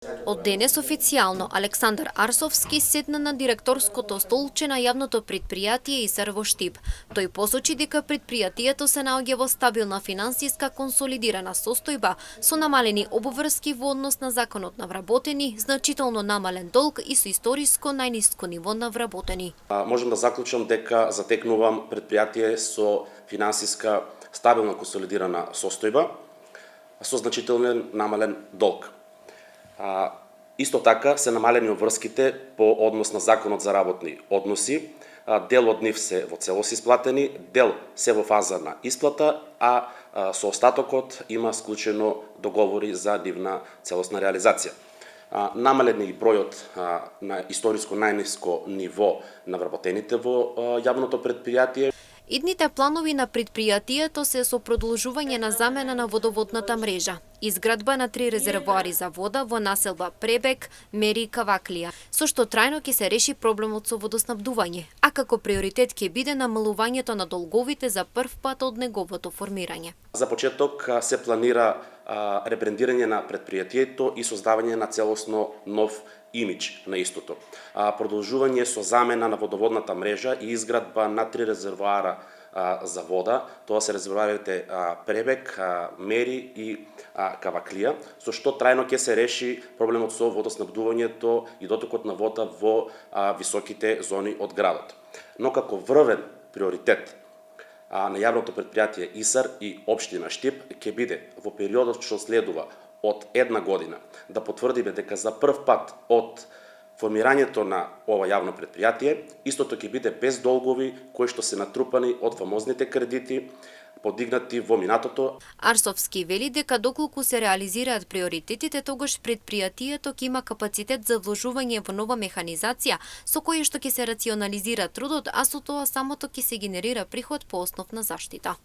Од денес официјално Александар Арсовски седна на директорското столче на јавното предпријатие ИСАР во Штип. Тој посочи дека предпријатието се наоѓа во стабилна финансиска консолидирана состојба со намалени обврски во однос на законот на вработени, значително намален долг и со историско најниско ниво на вработени. Можам да заклучам дека затекнувам предпријатие со финансиска стабилна консолидирана состојба со значителен намален долг. Исто така се намалени обврските по однос на Законот за работни односи. Дел од нив се во целост исплатени, дел се во фаза на исплата, а со остатокот има склучено договори за нивна целосна реализација. Намален е и бројот на историско најниско ниво на вработените во јавното предпријатие. Идните планови на предпријатието се со продолжување на замена на водоводната мрежа, изградба на 3 резервоари за вода во населба Пребек, Мери и Каваклија, со што трајно ќе се реши проблемот со водоснабдување, а како приоритет ќе биде намалувањето на долговите за прв пат од неговото формирање. За почеток се планира ребрендирање на предпријатието и создавање на целосно нов имидж на истото. Продолжување со замена на водоводната мрежа и изградба на 3 резервоара за вода, тоа се резервоарите Пребек, Мери и Каваклија, со што трајно ќе се реши проблемот со водоснабдувањето и дотокот на вода во високите зони од градот. Но како врвен приоритет на јавното предпријатие ИСАР и општина Штип ќе биде во периодот што следува од една година да потврдиме дека за прв пат од формирањето на ова јавно предпријатие, истото ќе биде без долгови кои што се натрупани од фамозните кредити подигнати во минатото. Арсовски вели дека доколку се реализираат приоритетите, тогаш предпријатието ќе има капацитет за вложување во нова механизација со која што ќе се рационализира трудот, а со тоа самото ќе се генерира приход по основ на заштита.